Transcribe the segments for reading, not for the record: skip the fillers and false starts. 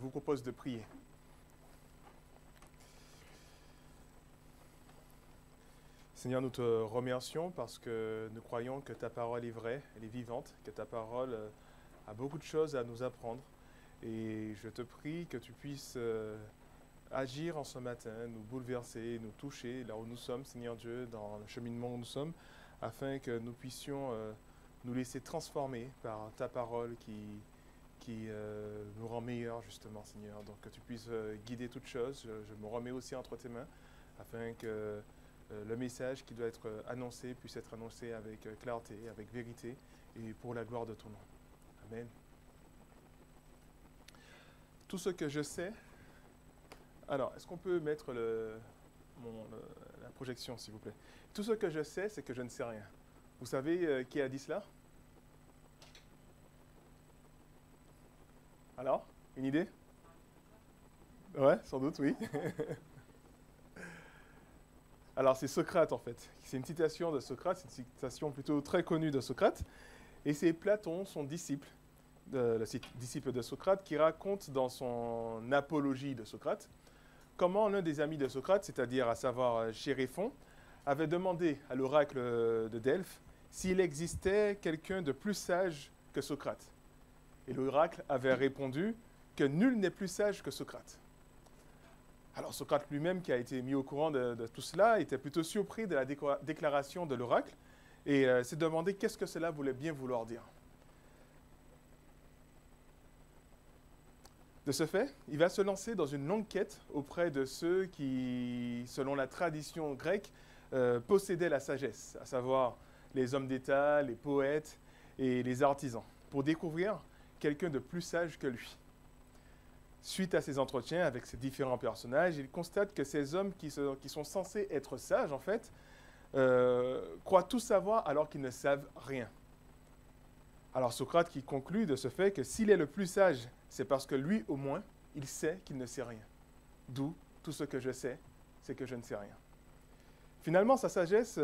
vous propose de prier. Seigneur, nous te remercions parce que nous croyons que ta parole est vraie, elle est vivante, que ta parole a beaucoup de choses à nous apprendre. Et je te prie que tu puisses agir en ce matin, nous bouleverser, nous toucher là où nous sommes, Seigneur Dieu, dans le cheminement où nous sommes, afin que nous puissions nous laisser transformer par ta parole qui nous rend meilleurs, justement, Seigneur. Donc, que tu puisses guider toutes choses. Je me remets aussi entre tes mains, afin que le message qui doit être annoncé puisse être annoncé avec clarté, avec vérité, et pour la gloire de ton nom. Amen. Tout ce que je sais... Alors, est-ce qu'on peut mettre la projection, s'il vous plaît? Tout ce que je sais, c'est que je ne sais rien. Vous savez qui a dit cela? Alors, une idée? Ouais, sans doute, oui. Alors, c'est Socrate, en fait. C'est une citation de Socrate, c'est une citation plutôt très connue de Socrate. Et c'est Platon, son disciple, le disciple de Socrate, qui raconte dans son apologie de Socrate, comment l'un des amis de Socrate, c'est-à-dire à savoir Chéréphon, avait demandé à l'oracle de Delphes s'il existait quelqu'un de plus sage que Socrate. Et l'oracle avait répondu que nul n'est plus sage que Socrate. Alors Socrate lui-même, qui a été mis au courant de tout cela, était plutôt surpris de la déclaration de l'oracle et s'est demandé qu'est-ce que cela voulait bien vouloir dire. De ce fait, il va se lancer dans une longue quête auprès de ceux qui, selon la tradition grecque, possédaient la sagesse, à savoir les hommes d'État, les poètes et les artisans, pour découvrir quelqu'un de plus sage que lui. Suite à ces entretiens avec ces différents personnages, il constate que ces hommes qui sont censés être sages, en fait, croient tout savoir alors qu'ils ne savent rien. Alors Socrate qui conclut de ce fait que s'il est le plus sage, c'est parce que lui, au moins, il sait qu'il ne sait rien. D'où tout ce que je sais, c'est que je ne sais rien. Finalement, sa sagesse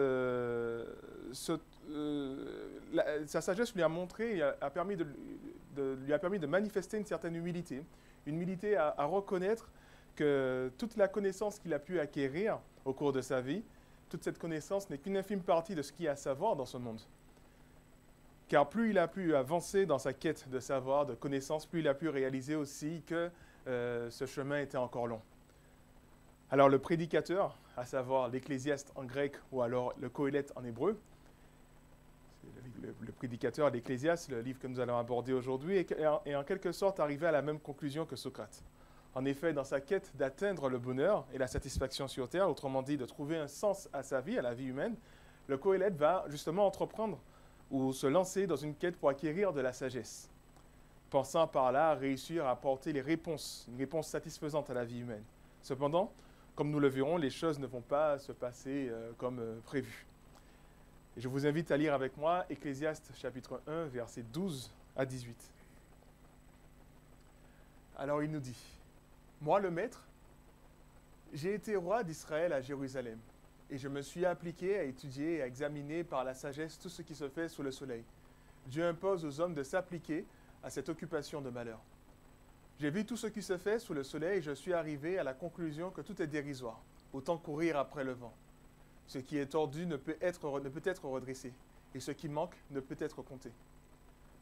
lui a montré, lui a permis de manifester une certaine humilité à reconnaître que toute la connaissance qu'il a pu acquérir au cours de sa vie, toute cette connaissance n'est qu'une infime partie de ce qu'il y a à savoir dans ce monde. Car plus il a pu avancer dans sa quête de savoir, de connaissance, plus il a pu réaliser aussi que ce chemin était encore long. Alors le prédicateur, à savoir l'Ecclésiaste en grec ou alors le Qoéleth en hébreu, le prédicateur, l'Ecclésiaste, le livre que nous allons aborder aujourd'hui, est en quelque sorte arrivé à la même conclusion que Socrate. En effet, dans sa quête d'atteindre le bonheur et la satisfaction sur terre, autrement dit de trouver un sens à sa vie, à la vie humaine, le Qoéleth va justement entreprendre ou se lancer dans une quête pour acquérir de la sagesse, pensant par là réussir à apporter une réponse satisfaisante à la vie humaine. Cependant, comme nous le verrons, les choses ne vont pas se passer comme prévu. Et je vous invite à lire avec moi Ecclésiaste chapitre 1, versets 12 à 18. Alors il nous dit, « Moi le maître, j'ai été roi d'Israël à Jérusalem. Et je me suis appliqué à étudier et à examiner par la sagesse tout ce qui se fait sous le soleil. Dieu impose aux hommes de s'appliquer à cette occupation de malheur. J'ai vu tout ce qui se fait sous le soleil et je suis arrivé à la conclusion que tout est dérisoire, autant courir après le vent. Ce qui est tordu ne peut être redressé, et ce qui manque ne peut être compté.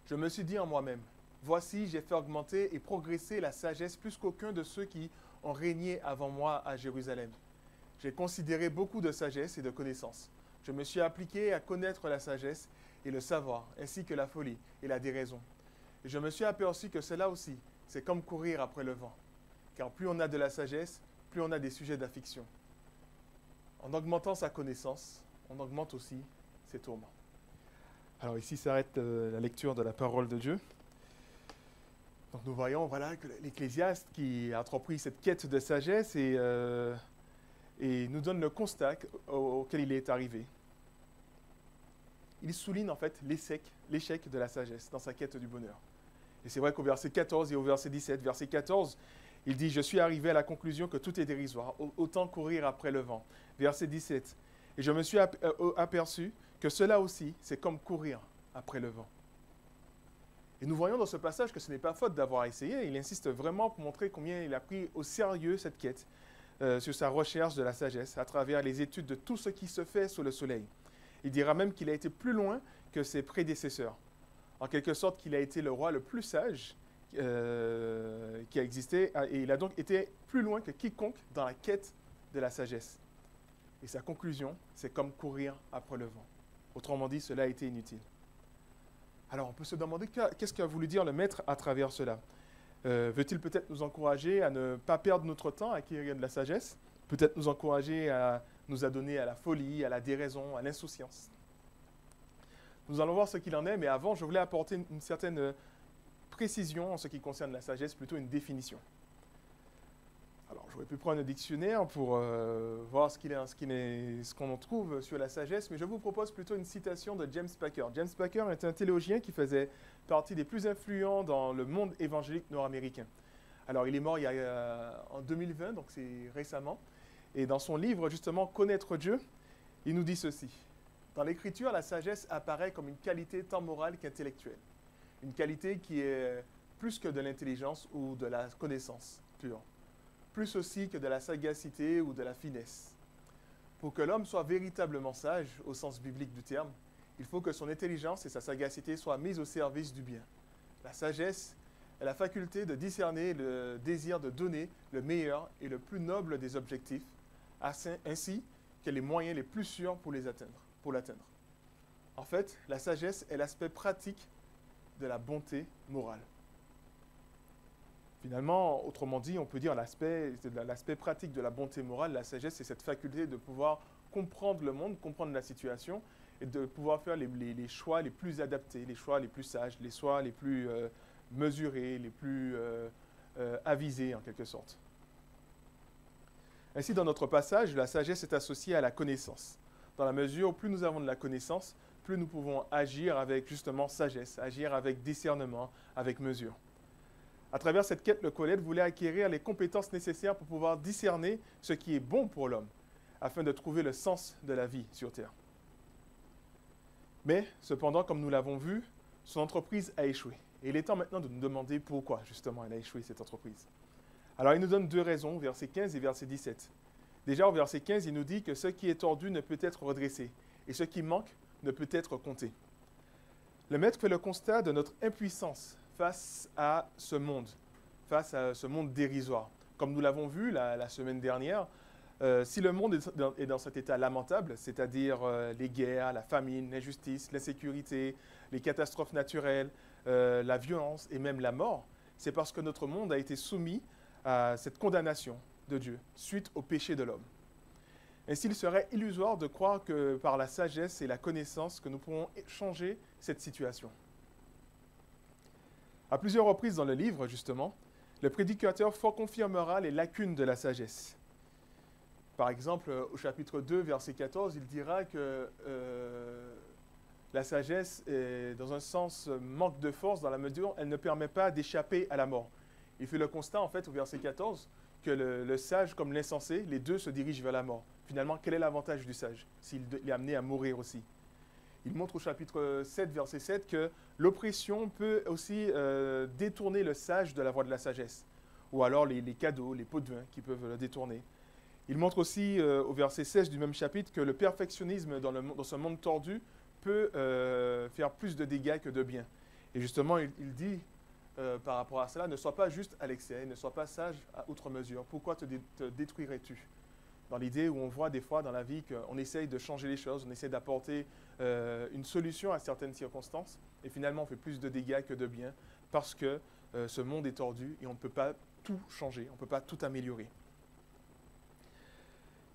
Je me suis dit en moi-même, voici, j'ai fait augmenter et progresser la sagesse plus qu'aucun de ceux qui ont régné avant moi à Jérusalem. J'ai considéré beaucoup de sagesse et de connaissance. Je me suis appliqué à connaître la sagesse et le savoir, ainsi que la folie et la déraison. Et je me suis aperçu que cela aussi, c'est comme courir après le vent. Car plus on a de la sagesse, plus on a des sujets d'affliction. En augmentant sa connaissance, on augmente aussi ses tourments. Alors ici s'arrête la lecture de la parole de Dieu. Donc nous voyons voilà, que l'Ecclésiaste qui a entrepris cette quête de sagesse et nous donne le constat auquel il est arrivé. Il souligne en fait l'échec de la sagesse dans sa quête du bonheur. Et c'est vrai qu'au verset 14 et au verset 17, verset 14, il dit « Je suis arrivé à la conclusion que tout est dérisoire, autant courir après le vent. » Verset 17, « Et je me suis aperçu que cela aussi, c'est comme courir après le vent. » Et nous voyons dans ce passage que ce n'est pas faute d'avoir essayé. Il insiste vraiment pour montrer combien il a pris au sérieux cette quête sur sa recherche de la sagesse à travers les études de tout ce qui se fait sous le soleil. Il dira même qu'il a été plus loin que ses prédécesseurs. En quelque sorte, qu'il a été le roi le plus sage qui a existé, et il a donc été plus loin que quiconque dans la quête de la sagesse. Et sa conclusion, c'est comme courir après le vent. Autrement dit, cela a été inutile. Alors, on peut se demander qu'est-ce qu'a voulu dire le maître à travers cela. Veut-il peut-être nous encourager à ne pas perdre notre temps à acquérir de la sagesse? Peut-être nous encourager à nous adonner à la folie, à la déraison, à l'insouciance? Nous allons voir ce qu'il en est, mais avant, je voulais apporter une certaine précision en ce qui concerne la sagesse, plutôt une définition. Alors, j'aurais pu prendre un dictionnaire pour voir ce qu'on en trouve sur la sagesse, mais je vous propose plutôt une citation de James Packer. James Packer est un théologien qui faisait partie des plus influents dans le monde évangélique nord-américain. Alors, il est mort en 2020, donc c'est récemment. Et dans son livre, justement, Connaître Dieu, il nous dit ceci. Dans l'Écriture, la sagesse apparaît comme une qualité tant morale qu'intellectuelle. Une qualité qui est plus que de l'intelligence ou de la connaissance pure. Plus aussi que de la sagacité ou de la finesse. Pour que l'homme soit véritablement sage, au sens biblique du terme, il faut que son intelligence et sa sagacité soient mises au service du bien. La sagesse est la faculté de discerner le désir de donner le meilleur et le plus noble des objectifs, ainsi que les moyens les plus sûrs pour l'atteindre. En fait, la sagesse est l'aspect pratique de la bonté morale. Finalement, autrement dit, on peut dire l'aspect pratique de la bonté morale, la sagesse, c'est cette faculté de pouvoir comprendre le monde, comprendre la situation et de pouvoir faire les choix les plus adaptés, les choix les plus sages, les choix les plus mesurés, les plus avisés en quelque sorte. Ainsi, dans notre passage, la sagesse est associée à la connaissance. Dans la mesure où plus nous avons de la connaissance, plus nous pouvons agir avec justement sagesse, agir avec discernement, avec mesure. À travers cette quête, le Colette voulait acquérir les compétences nécessaires pour pouvoir discerner ce qui est bon pour l'homme, afin de trouver le sens de la vie sur Terre. Mais, cependant, comme nous l'avons vu, son entreprise a échoué. Et il est temps maintenant de nous demander pourquoi, justement, elle a échoué, cette entreprise. Alors, il nous donne deux raisons, verset 15 et verset 17. Déjà, au verset 15, il nous dit que ce qui est tordu ne peut être redressé, et ce qui manque ne peut être compté. Le maître fait le constat de notre impuissance face à ce monde dérisoire. Comme nous l'avons vu la semaine dernière, si le monde est dans cet état lamentable, c'est-à-dire les guerres, la famine, l'injustice, l'insécurité, les catastrophes naturelles, la violence et même la mort, c'est parce que notre monde a été soumis à cette condamnation de Dieu suite au péché de l'homme. Ainsi, il serait illusoire de croire que par la sagesse et la connaissance que nous pourrons changer cette situation. À plusieurs reprises dans le livre, justement, le prédicateur confirmera les lacunes de la sagesse. Par exemple, au chapitre 2, verset 14, il dira que la sagesse, est, dans un sens, manque de force dans la mesure où elle ne permet pas d'échapper à la mort. Il fait le constat, en fait, au verset 14, que le sage comme l'insensé, les deux se dirigent vers la mort. Finalement, quel est l'avantage du sage s'il est amené à mourir aussi? Il montre au chapitre 7, verset 7, que l'oppression peut aussi détourner le sage de la voie de la sagesse. Ou alors les cadeaux, les pots de vin qui peuvent le détourner. Il montre aussi au verset 16 du même chapitre que le perfectionnisme dans ce monde tordu peut faire plus de dégâts que de bien. Et justement, il dit par rapport à cela, ne sois pas juste à l'excès, ne sois pas sage à outre mesure. Pourquoi te détruirais-tu? Dans l'idée où on voit des fois dans la vie qu'on essaye de changer les choses, on essaye d'apporter une solution à certaines circonstances, et finalement on fait plus de dégâts que de bien, parce que ce monde est tordu et on ne peut pas tout changer, on ne peut pas tout améliorer.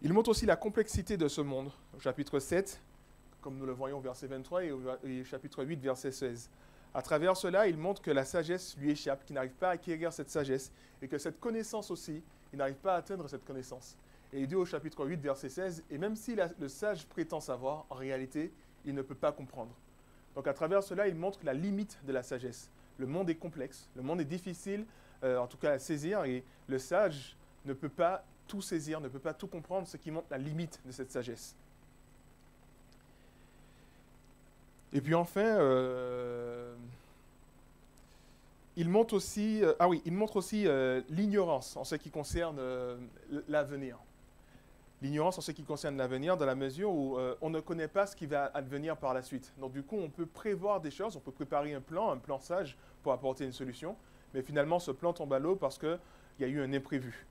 Il montre aussi la complexité de ce monde, au chapitre 7, comme nous le voyons au verset 23, et au chapitre 8, verset 16. À travers cela, il montre que la sagesse lui échappe, qu'il n'arrive pas à acquérir cette sagesse, et que cette connaissance aussi, il n'arrive pas à atteindre cette connaissance. Et il dit au chapitre 8, verset 16, « Et même si le sage prétend savoir, en réalité, il ne peut pas comprendre. » Donc à travers cela, il montre la limite de la sagesse. Le monde est complexe, le monde est difficile, en tout cas à saisir, et le sage ne peut pas tout saisir, ne peut pas tout comprendre, ce qui montre la limite de cette sagesse. Et puis enfin, il montre aussi l'ignorance en ce qui concerne l'avenir. L'ignorance en ce qui concerne l'avenir, dans la mesure où on ne connaît pas ce qui va advenir par la suite. Donc du coup, on peut prévoir des choses, on peut préparer un plan sage pour apporter une solution, mais finalement, ce plan tombe à l'eau parce qu'il y a eu un imprévu.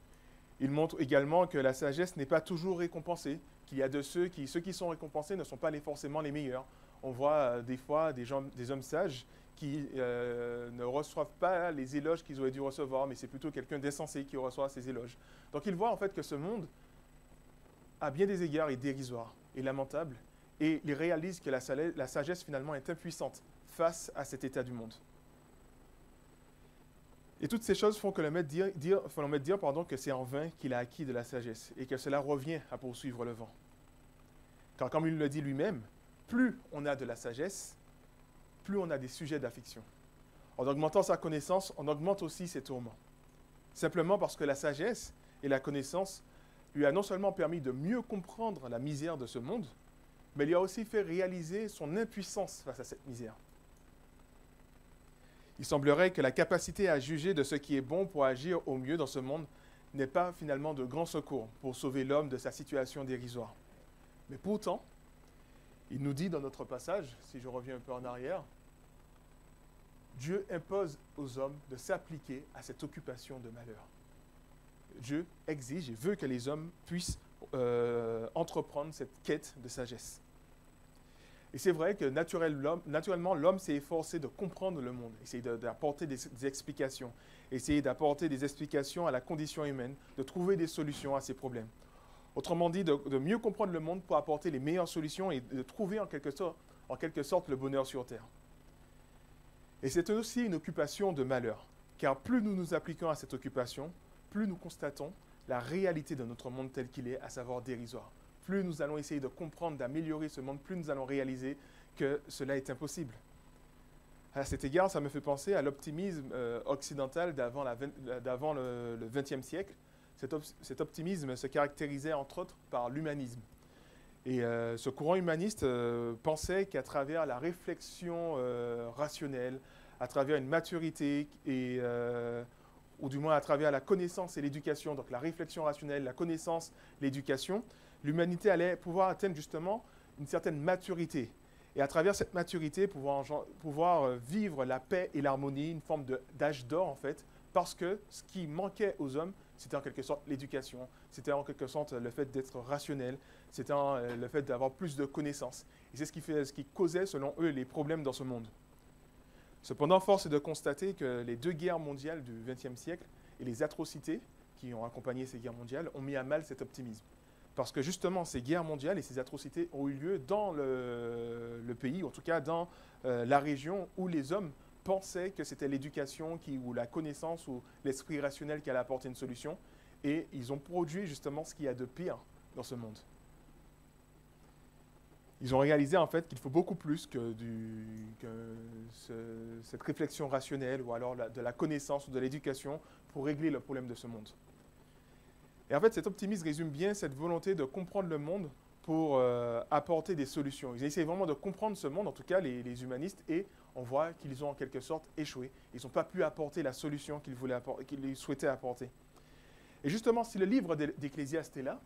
Il montre également que la sagesse n'est pas toujours récompensée, qu'il y a de ceux qui sont récompensés ne sont pas forcément les meilleurs. On voit des fois des hommes sages qui ne reçoivent pas les éloges qu'ils auraient dû recevoir, mais c'est plutôt quelqu'un d'insensé qui reçoit ces éloges. Donc il voit en fait que ce monde, à bien des égards, est dérisoire et lamentable, et il réalise que la sagesse finalement est impuissante face à cet état du monde. Et toutes ces choses font que le maître dire que c'est en vain qu'il a acquis de la sagesse, et que cela revient à poursuivre le vent. Car comme il le dit lui-même, plus on a de la sagesse, plus on a des sujets d'affliction. En augmentant sa connaissance, on augmente aussi ses tourments. Simplement parce que la sagesse et la connaissance lui a non seulement permis de mieux comprendre la misère de ce monde, mais lui a aussi fait réaliser son impuissance face à cette misère. Il semblerait que la capacité à juger de ce qui est bon pour agir au mieux dans ce monde n'est pas finalement de grand secours pour sauver l'homme de sa situation dérisoire. Mais pourtant, il nous dit dans notre passage, si je reviens un peu en arrière, Dieu impose aux hommes de s'appliquer à cette occupation de malheur. Dieu exige et veut que les hommes puissent entreprendre cette quête de sagesse. Et c'est vrai que naturellement, l'homme s'est efforcé de comprendre le monde, essayer d'apporter des explications, essayer d'apporter des explications à la condition humaine, de trouver des solutions à ces problèmes. Autrement dit, de mieux comprendre le monde pour apporter les meilleures solutions et de trouver en quelque sorte le bonheur sur terre. Et c'est aussi une occupation de malheur, car plus nous nous appliquons à cette occupation, plus nous constatons la réalité de notre monde tel qu'il est, à savoir dérisoire. Plus nous allons essayer de comprendre, d'améliorer ce monde, plus nous allons réaliser que cela est impossible. À cet égard, ça me fait penser à l'optimisme occidental d'avant le XXe siècle. Cet optimisme se caractérisait entre autres par l'humanisme. Et ce courant humaniste pensait qu'à travers la réflexion rationnelle, à travers une maturité ou du moins à travers la connaissance et l'éducation, donc la réflexion rationnelle, la connaissance, l'éducation, l'humanité allait pouvoir atteindre justement une certaine maturité. Et à travers cette maturité, pouvoir vivre la paix et l'harmonie, une forme d'âge d'or en fait, parce que ce qui manquait aux hommes, c'était en quelque sorte l'éducation, c'était en quelque sorte le fait d'être rationnel, c'était le fait d'avoir plus de connaissances. Et c'est ce qui causait, selon eux, les problèmes dans ce monde. Cependant, force est de constater que les deux guerres mondiales du XXe siècle et les atrocités qui ont accompagné ces guerres mondiales ont mis à mal cet optimisme. Parce que justement, ces guerres mondiales et ces atrocités ont eu lieu dans le pays, en tout cas dans la région où les hommes pensaient que c'était l'éducation ou la connaissance ou l'esprit rationnel qui allait apporter une solution. Et ils ont produit justement ce qu'il y a de pire dans ce monde. Ils ont réalisé en fait qu'il faut beaucoup plus que cette réflexion rationnelle ou alors de la connaissance ou de l'éducation pour régler le problème de ce monde. Et en fait, cet optimisme résume bien cette volonté de comprendre le monde pour apporter des solutions. Ils essaient vraiment de comprendre ce monde, en tout cas les humanistes, et on voit qu'ils ont en quelque sorte échoué. Ils n'ont pas pu apporter la solution qu'ils souhaitaient apporter. Et justement, si le livre d'Ecclésiaste est là,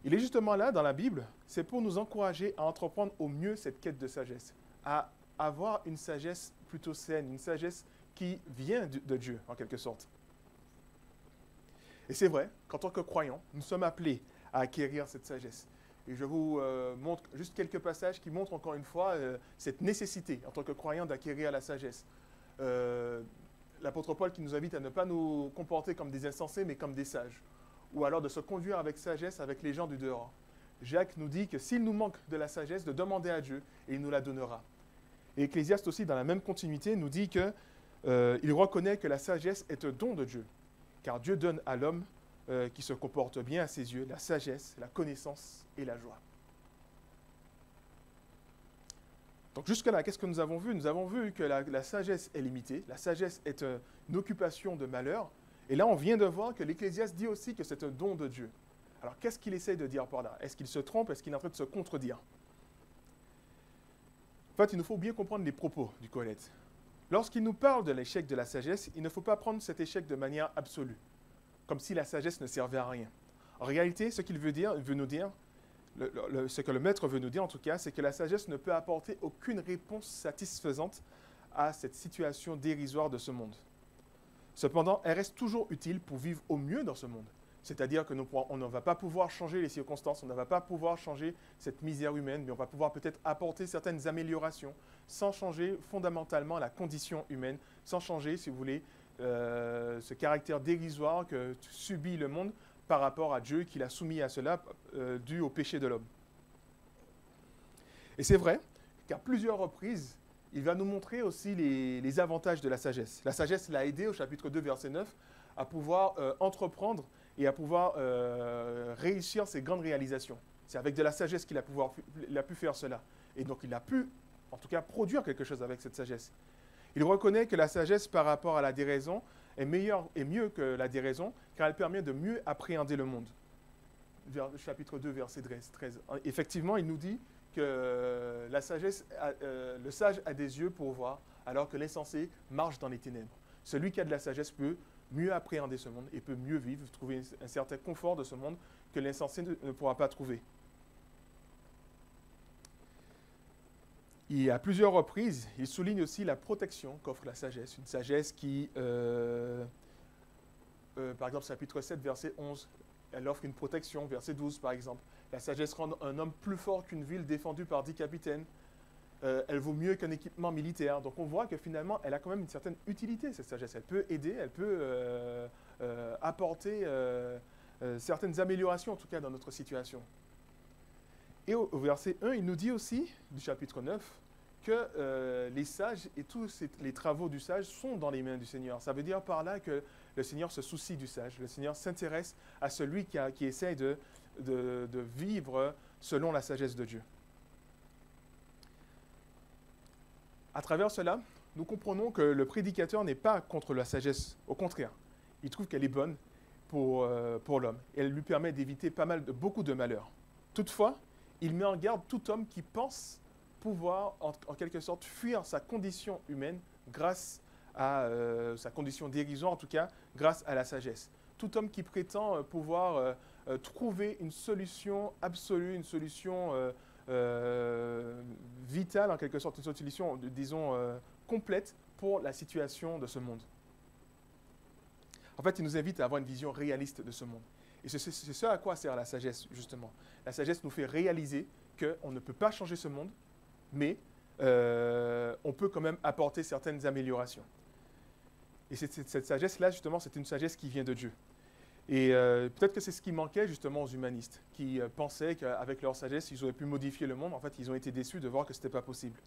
il est justement là dans la Bible, c'est pour nous encourager à entreprendre au mieux cette quête de sagesse, à avoir une sagesse plutôt saine, une sagesse qui vient de Dieu, en quelque sorte. Et c'est vrai qu'en tant que croyants, nous sommes appelés à acquérir cette sagesse. Et je vous montre juste quelques passages qui montrent encore une fois cette nécessité, en tant que croyants, d'acquérir la sagesse. L'apôtre Paul qui nous invite à ne pas nous comporter comme des insensés, mais comme des sages. Ou alors de se conduire avec sagesse avec les gens du dehors. Jacques nous dit que s'il nous manque de la sagesse, de demander à Dieu, et il nous la donnera. Et Ecclésiaste aussi, dans la même continuité, nous dit qu'il reconnaît que la sagesse est un don de Dieu. Car Dieu donne à l'homme qui se comporte bien à ses yeux la sagesse, la connaissance et la joie. Donc jusque-là, qu'est-ce que nous avons vu? Nous avons vu que la sagesse est limitée, la sagesse est une occupation de malheur, et là on vient de voir que l'Ecclésiaste dit aussi que c'est un don de Dieu. Alors qu'est-ce qu'il essaie de dire par là? Est-ce qu'il se trompe? Est-ce qu'il est en train de se contredire? En fait, il nous faut bien comprendre les propos du Qoheleth. Lorsqu'il nous parle de l'échec de la sagesse, il ne faut pas prendre cet échec de manière absolue, comme si la sagesse ne servait à rien. En réalité, ce qu'il veut nous dire, ce que le maître veut nous dire en tout cas, c'est que la sagesse ne peut apporter aucune réponse satisfaisante à cette situation dérisoire de ce monde. Cependant, elle reste toujours utile pour vivre au mieux dans ce monde. C'est-à-dire qu'on ne va pas pouvoir changer les circonstances, on ne va pas pouvoir changer cette misère humaine, mais on va pouvoir peut-être apporter certaines améliorations sans changer fondamentalement la condition humaine, sans changer, si vous voulez, ce caractère dérisoire que subit le monde par rapport à Dieu qui l'a soumis à cela dû au péché de l'homme. Et c'est vrai qu'à plusieurs reprises, il va nous montrer aussi les avantages de la sagesse. La sagesse l'a aidé au chapitre 2, verset 9, à pouvoir entreprendre et à pouvoir réussir ses grandes réalisations. C'est avec de la sagesse qu'il a pu faire cela. Et donc il a pu, en tout cas, produire quelque chose avec cette sagesse. Il reconnaît que la sagesse par rapport à la déraison est meilleure et mieux que la déraison, car elle permet de mieux appréhender le monde. Chapitre 2, verset 13. Effectivement, il nous dit que la sagesse, le sage a des yeux pour voir, alors que l'insensé marche dans les ténèbres. Celui qui a de la sagesse peut mieux appréhender ce monde et peut mieux vivre, trouver un certain confort de ce monde que l'insensé ne pourra pas trouver. Et à plusieurs reprises, il souligne aussi la protection qu'offre la sagesse. Une sagesse qui, par exemple, chapitre 7, verset 11, elle offre une protection. Verset 12, par exemple. La sagesse rend un homme plus fort qu'une ville défendue par 10 capitaines. Elle vaut mieux qu'un équipement militaire. Donc on voit que finalement, elle a quand même une certaine utilité, cette sagesse. Elle peut aider, elle peut apporter certaines améliorations, en tout cas, dans notre situation. Et au verset 1, il nous dit aussi, du chapitre 9, que les sages et tous les travaux du sage sont dans les mains du Seigneur. Ça veut dire par là que le Seigneur se soucie du sage. Le Seigneur s'intéresse à celui qui essaye de vivre selon la sagesse de Dieu. À travers cela, nous comprenons que le prédicateur n'est pas contre la sagesse. Au contraire, il trouve qu'elle est bonne pour l'homme. Elle lui permet d'éviter beaucoup de malheurs. Toutefois, il met en garde tout homme qui pense pouvoir, en quelque sorte, fuir sa condition humaine grâce à sa condition dérisoire, en tout cas, grâce à la sagesse. Tout homme qui prétend pouvoir trouver une solution absolue, une solution vitale, en quelque sorte, une solution, disons, complète pour la situation de ce monde. En fait, il nous invite à avoir une vision réaliste de ce monde. Et c'est ce à quoi sert la sagesse, justement. La sagesse nous fait réaliser qu'on ne peut pas changer ce monde, mais on peut quand même apporter certaines améliorations. Et cette sagesse-là, justement, c'est une sagesse qui vient de Dieu. Et peut-être que c'est ce qui manquait, justement, aux humanistes, qui pensaient qu'avec leur sagesse, ils auraient pu modifier le monde. En fait, ils ont été déçus de voir que ce n'était pas possible.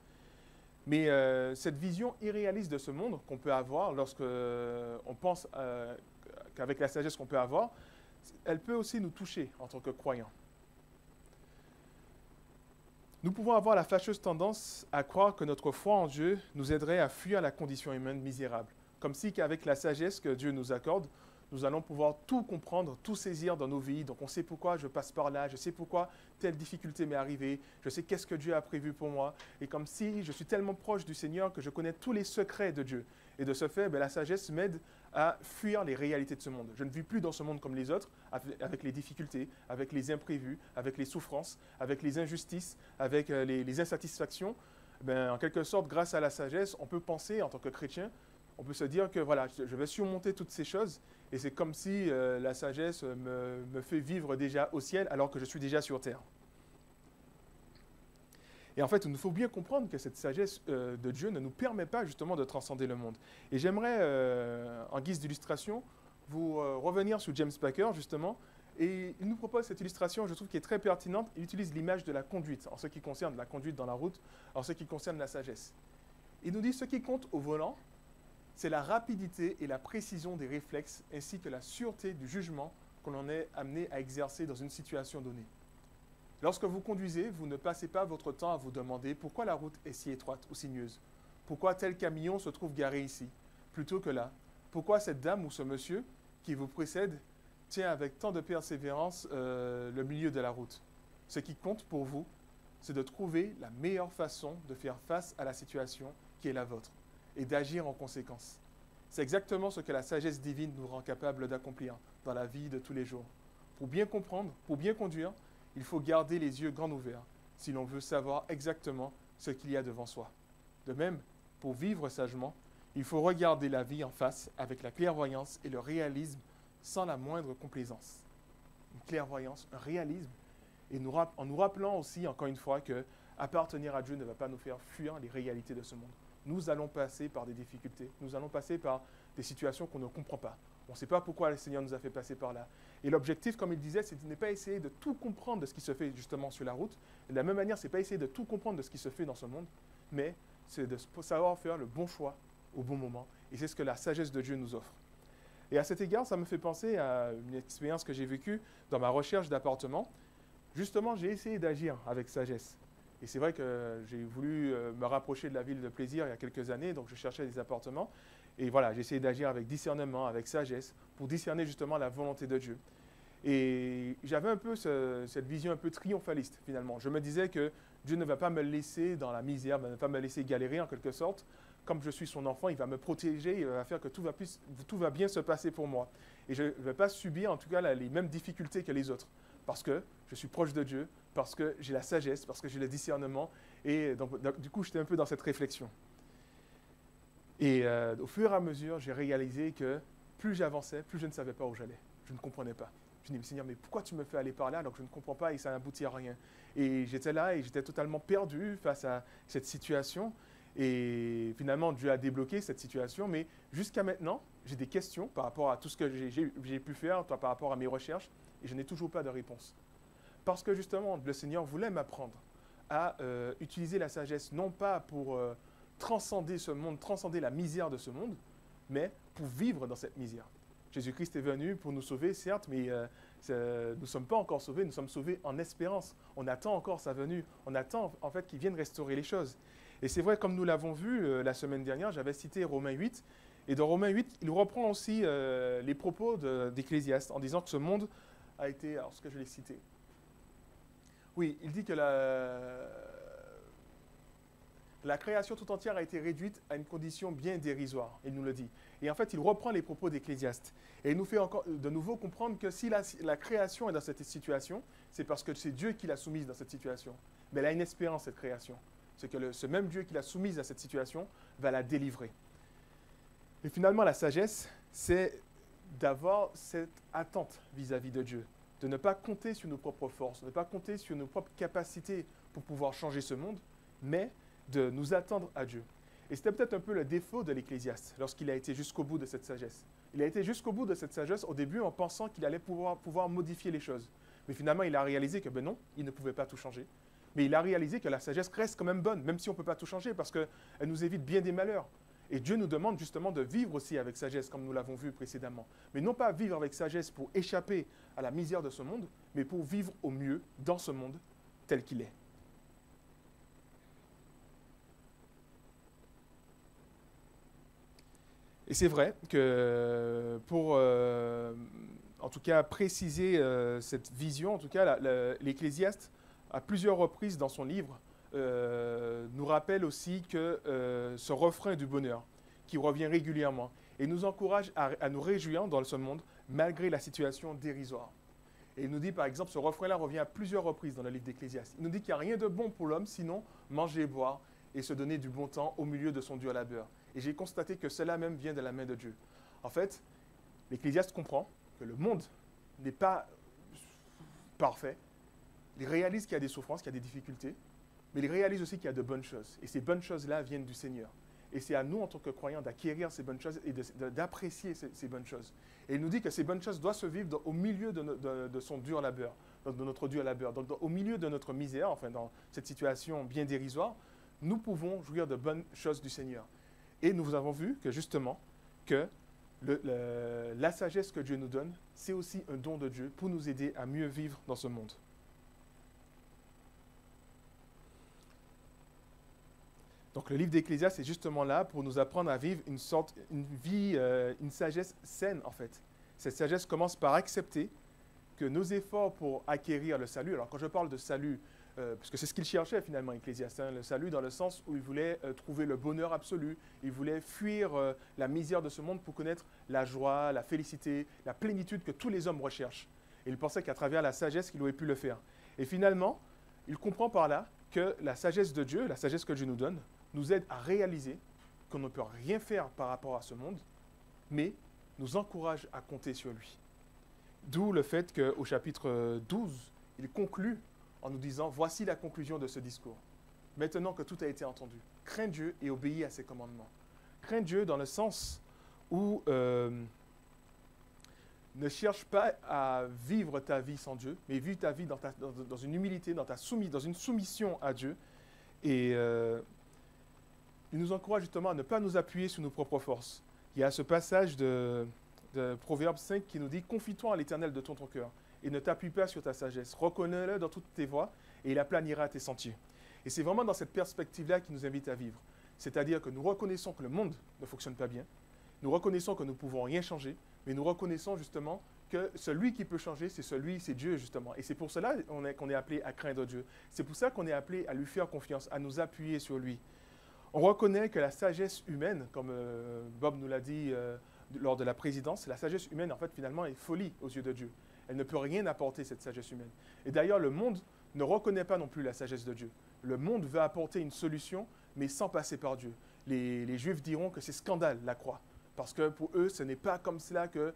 Mais cette vision irréaliste de ce monde qu'on peut avoir lorsqu'on pense qu'avec la sagesse qu'on peut avoir, elle peut aussi nous toucher en tant que croyants. Nous pouvons avoir la fâcheuse tendance à croire que notre foi en Dieu nous aiderait à fuir la condition humaine misérable, comme si qu'avec la sagesse que Dieu nous accorde, nous allons pouvoir tout comprendre, tout saisir dans nos vies. Donc on sait pourquoi je passe par là, je sais pourquoi telle difficulté m'est arrivée, je sais qu'est-ce que Dieu a prévu pour moi. Et comme si je suis tellement proche du Seigneur que je connais tous les secrets de Dieu. Et de ce fait, la sagesse m'aide à fuir les réalités de ce monde. Je ne vis plus dans ce monde comme les autres, avec les difficultés, avec les imprévus, avec les souffrances, avec les injustices, avec les insatisfactions. En quelque sorte, grâce à la sagesse, on peut penser en tant que chrétien, on peut se dire que voilà, je vais surmonter toutes ces choses et c'est comme si la sagesse me fait vivre déjà au ciel alors que je suis déjà sur terre. Et en fait, il nous faut bien comprendre que cette sagesse de Dieu ne nous permet pas justement de transcender le monde. Et j'aimerais, en guise d'illustration, vous revenir sur James Packer justement. Et il nous propose cette illustration, je trouve, qui est très pertinente. Il utilise l'image de la conduite, en ce qui concerne la conduite dans la route, en ce qui concerne la sagesse. Il nous dit ce qui compte au volant, c'est la rapidité et la précision des réflexes, ainsi que la sûreté du jugement que l'on est amené à exercer dans une situation donnée. Lorsque vous conduisez, vous ne passez pas votre temps à vous demander pourquoi la route est si étroite ou sinueuse, pourquoi tel camion se trouve garé ici, plutôt que là, pourquoi cette dame ou ce monsieur qui vous précède tient avec tant de persévérance le milieu de la route. Ce qui compte pour vous, c'est de trouver la meilleure façon de faire face à la situation qui est la vôtre. et d'agir en conséquence. C'est exactement ce que la sagesse divine nous rend capable d'accomplir dans la vie de tous les jours. Pour bien comprendre, pour bien conduire, il faut garder les yeux grands ouverts si l'on veut savoir exactement ce qu'il y a devant soi. De même, pour vivre sagement, il faut regarder la vie en face avec la clairvoyance et le réalisme sans la moindre complaisance. Une clairvoyance, un réalisme, et en nous rappelant aussi, encore une fois, que appartenir à Dieu ne va pas nous faire fuir les réalités de ce monde. Nous allons passer par des difficultés, nous allons passer par des situations qu'on ne comprend pas. On ne sait pas pourquoi le Seigneur nous a fait passer par là. Et l'objectif, comme il disait, c'est de ne pas essayer de tout comprendre de ce qui se fait justement sur la route. Et de la même manière, ce n'est pas essayer de tout comprendre de ce qui se fait dans ce monde, mais c'est de savoir faire le bon choix au bon moment. Et c'est ce que la sagesse de Dieu nous offre. Et à cet égard, ça me fait penser à une expérience que j'ai vécue dans ma recherche d'appartement. Justement, j'ai essayé d'agir avec sagesse. Et c'est vrai que j'ai voulu me rapprocher de la ville de Plaisir il y a quelques années, donc je cherchais des appartements. Et voilà, j'ai essayé d'agir avec discernement, avec sagesse, pour discerner justement la volonté de Dieu. Et j'avais un peu cette vision un peu triomphaliste, finalement. Je me disais que Dieu ne va pas me laisser dans la misère, ne va pas me laisser galérer en quelque sorte. Comme je suis son enfant, il va me protéger, il va faire que tout va bien se passer pour moi. Et je ne vais pas subir en tout cas les mêmes difficultés que les autres. Parce que je suis proche de Dieu, parce que j'ai la sagesse, parce que j'ai le discernement. Et donc, du coup, j'étais un peu dans cette réflexion. Et au fur et à mesure, j'ai réalisé que plus j'avançais, plus je ne savais pas où j'allais. Je ne comprenais pas. Je me dis, Seigneur, mais pourquoi tu me fais aller par là alors que je ne comprends pas et ça n'aboutit à rien? Et j'étais là et j'étais totalement perdu face à cette situation. Et finalement, Dieu a débloqué cette situation. Mais jusqu'à maintenant, j'ai des questions par rapport à tout ce que j'ai pu faire, par rapport à mes recherches, et je n'ai toujours pas de réponse. Parce que justement, le Seigneur voulait m'apprendre à utiliser la sagesse, non pas pour transcender ce monde, transcender la misère de ce monde, mais pour vivre dans cette misère. Jésus-Christ est venu pour nous sauver, certes, mais nous ne sommes pas encore sauvés, nous sommes sauvés en espérance. On attend encore sa venue, on attend en fait qu'il vienne restaurer les choses. Et c'est vrai, comme nous l'avons vu la semaine dernière, j'avais cité Romains 8, et dans Romains 8, il reprend aussi les propos d'Ecclésiaste en disant que ce monde a été, alors ce que je l'ai cité, oui, il dit que la création tout entière a été réduite à une condition bien dérisoire, il nous le dit. Et en fait, il reprend les propos d'Ecclésiaste. Et il nous fait encore de nouveau comprendre que si la création est dans cette situation, c'est parce que c'est Dieu qui l'a soumise dans cette situation. Mais elle a une espérance, cette création. C'est que ce même Dieu qui l'a soumise à cette situation va la délivrer. Et finalement, la sagesse, c'est d'avoir cette attente vis-à-vis de Dieu. De ne pas compter sur nos propres forces, de ne pas compter sur nos propres capacités pour pouvoir changer ce monde, mais de nous attendre à Dieu. Et c'était peut-être un peu le défaut de l'Ecclésiaste lorsqu'il a été jusqu'au bout de cette sagesse. Il a été jusqu'au bout de cette sagesse au début en pensant qu'il allait pouvoir modifier les choses. Mais finalement, il a réalisé que non, il ne pouvait pas tout changer. Mais il a réalisé que la sagesse reste quand même bonne, même si on ne peut pas tout changer, parce qu'elle nous évite bien des malheurs. Et Dieu nous demande justement de vivre aussi avec sagesse, comme nous l'avons vu précédemment. Mais non pas vivre avec sagesse pour échapper à la misère de ce monde, mais pour vivre au mieux dans ce monde tel qu'il est. Et c'est vrai que pour, en tout cas, préciser cette vision, en tout cas, l'Ecclésiaste, à plusieurs reprises dans son livre, nous rappelle aussi que ce refrain du bonheur qui revient régulièrement et nous encourage à nous réjouir dans ce monde malgré la situation dérisoire. Et il nous dit par exemple, ce refrain-là revient à plusieurs reprises dans le livre d'Ecclésiaste. Il nous dit qu'il n'y a rien de bon pour l'homme sinon manger et boire et se donner du bon temps au milieu de son dur labeur. Et j'ai constaté que cela même vient de la main de Dieu. En fait, l'Ecclésiaste comprend que le monde n'est pas parfait. Il réalise qu'il y a des souffrances, qu'il y a des difficultés, mais il réalise aussi qu'il y a de bonnes choses. Et ces bonnes choses-là viennent du Seigneur. Et c'est à nous, en tant que croyants, d'acquérir ces bonnes choses et d'apprécier ces bonnes choses. Et il nous dit que ces bonnes choses doivent se vivre au milieu de son dur labeur, de notre dur labeur. Donc au milieu de notre misère, enfin dans cette situation bien dérisoire, nous pouvons jouir de bonnes choses du Seigneur. Et nous avons vu que justement, que la sagesse que Dieu nous donne, c'est aussi un don de Dieu pour nous aider à mieux vivre dans ce monde. Donc le livre d'Ecclésiaste est justement là pour nous apprendre à vivre une vie, une sagesse saine en fait. Cette sagesse commence par accepter que nos efforts pour acquérir le salut, alors quand je parle de salut, parce que c'est ce qu'il cherchait finalement, Ecclésiaste, hein, le salut dans le sens où il voulait trouver le bonheur absolu, il voulait fuir la misère de ce monde pour connaître la joie, la félicité, la plénitude que tous les hommes recherchent. Et il pensait qu'à travers la sagesse, il aurait pu le faire. Et finalement, il comprend par là que la sagesse de Dieu, la sagesse que Dieu nous donne, nous aide à réaliser qu'on ne peut rien faire par rapport à ce monde, mais nous encourage à compter sur lui. D'où le fait qu'au chapitre 12, il conclut en nous disant « Voici la conclusion de ce discours. Maintenant que tout a été entendu, crains Dieu et obéis à ses commandements. » Crains Dieu dans le sens où ne cherche pas à vivre ta vie sans Dieu, mais vis ta vie dans une humilité, dans une soumission à Dieu. Et il nous encourage justement à ne pas nous appuyer sur nos propres forces. Il y a ce passage de Proverbe 5 qui nous dit « Confie-toi à l'Éternel de tout ton cœur et ne t'appuie pas sur ta sagesse. Reconnais-le dans toutes tes voies et il aplanira tes sentiers. » Et c'est vraiment dans cette perspective-là qu'il nous invite à vivre. C'est-à-dire que nous reconnaissons que le monde ne fonctionne pas bien, nous reconnaissons que nous ne pouvons rien changer, mais nous reconnaissons justement que celui qui peut changer, c'est Dieu justement. Et c'est pour cela qu'on est appelé à craindre Dieu. C'est pour ça qu'on est appelé à lui faire confiance, à nous appuyer sur lui. On reconnaît que la sagesse humaine, comme Bob nous l'a dit lors de la présidence, la sagesse humaine, en fait, finalement, est folie aux yeux de Dieu. Elle ne peut rien apporter, cette sagesse humaine. Et d'ailleurs, le monde ne reconnaît pas non plus la sagesse de Dieu. Le monde veut apporter une solution, mais sans passer par Dieu. Les Juifs diront que c'est scandale, la croix. Parce que pour eux, ce n'est pas comme cela que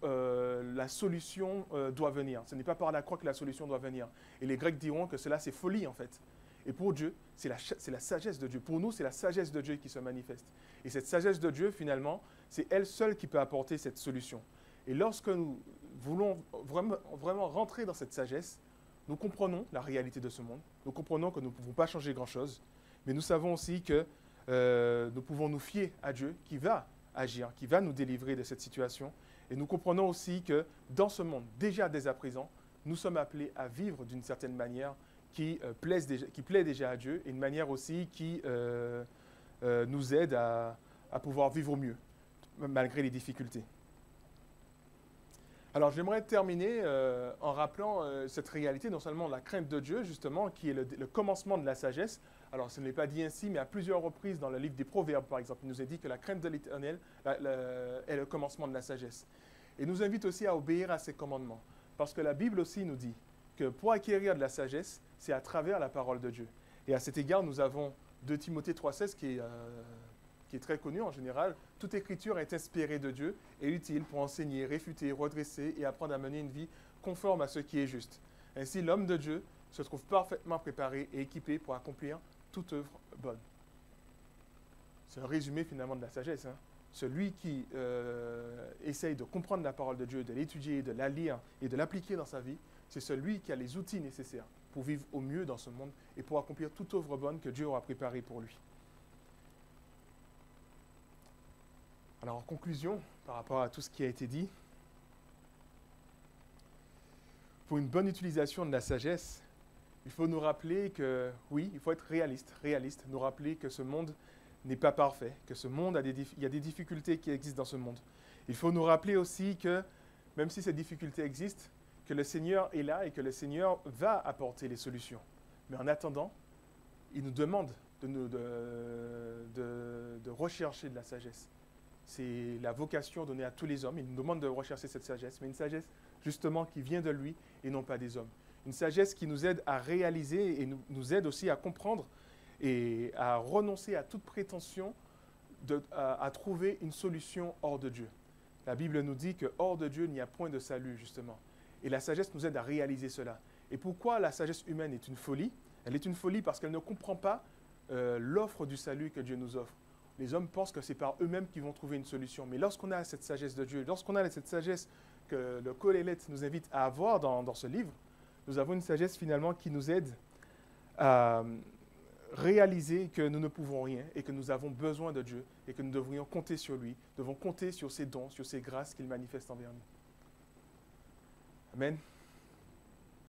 la solution doit venir. Ce n'est pas par la croix que la solution doit venir. Et les Grecs diront que cela, c'est folie, en fait. Et pour Dieu, c'est la sagesse de Dieu. Pour nous, c'est la sagesse de Dieu qui se manifeste. Et cette sagesse de Dieu, finalement, c'est elle seule qui peut apporter cette solution. Et lorsque nous voulons vraiment rentrer dans cette sagesse, nous comprenons la réalité de ce monde. Nous comprenons que nous ne pouvons pas changer grand-chose. Mais nous savons aussi que nous pouvons nous fier à Dieu qui va agir, qui va nous délivrer de cette situation. Et nous comprenons aussi que dans ce monde, déjà dès à présent, nous sommes appelés à vivre d'une certaine manière qui plaît déjà à Dieu et une manière aussi qui nous aide à pouvoir vivre au mieux, malgré les difficultés. Alors j'aimerais terminer en rappelant cette réalité, non seulement la crainte de Dieu, justement, qui est le commencement de la sagesse. Alors ce n'est pas dit ainsi, mais à plusieurs reprises dans le livre des Proverbes, par exemple, il nous est dit que la crainte de l'Éternel est le commencement de la sagesse. Et nous invite aussi à obéir à ses commandements. Parce que la Bible aussi nous dit que pour acquérir de la sagesse, c'est à travers la parole de Dieu. Et à cet égard, nous avons 2 Timothée 3,16 qui est très connu en général. Toute écriture est inspirée de Dieu et utile pour enseigner, réfuter, redresser et apprendre à mener une vie conforme à ce qui est juste. Ainsi, l'homme de Dieu se trouve parfaitement préparé et équipé pour accomplir toute œuvre bonne. C'est un résumé finalement de la sagesse. Celui qui essaye de comprendre la parole de Dieu, de l'étudier, de la lire et de l'appliquer dans sa vie, c'est celui qui a les outils nécessaires pour vivre au mieux dans ce monde et pour accomplir toute œuvre bonne que Dieu aura préparée pour lui. Alors en conclusion, par rapport à tout ce qui a été dit, pour une bonne utilisation de la sagesse, il faut nous rappeler que, oui, il faut être réaliste, nous rappeler que ce monde n'est pas parfait, que ce monde il y a des difficultés qui existent dans ce monde. Il faut nous rappeler aussi que, même si ces difficultés existent, que le Seigneur est là et que le Seigneur va apporter les solutions. Mais en attendant, il nous demande de rechercher de la sagesse. C'est la vocation donnée à tous les hommes. Il nous demande de rechercher cette sagesse, mais une sagesse justement qui vient de lui et non pas des hommes. Une sagesse qui nous aide à réaliser et nous aide aussi à comprendre et à renoncer à toute prétention à trouver une solution hors de Dieu. La Bible nous dit que hors de Dieu, il n'y a point de salut, justement. Et la sagesse nous aide à réaliser cela. Et pourquoi la sagesse humaine est une folie? Elle est une folie parce qu'elle ne comprend pas l'offre du salut que Dieu nous offre. Les hommes pensent que c'est par eux-mêmes qu'ils vont trouver une solution. Mais lorsqu'on a cette sagesse de Dieu, lorsqu'on a cette sagesse que le Qoheleth nous invite à avoir dans ce livre, nous avons une sagesse finalement qui nous aide à réaliser que nous ne pouvons rien et que nous avons besoin de Dieu et que nous devrions compter sur lui, devons compter sur ses dons, sur ses grâces qu'il manifeste envers nous. Amen.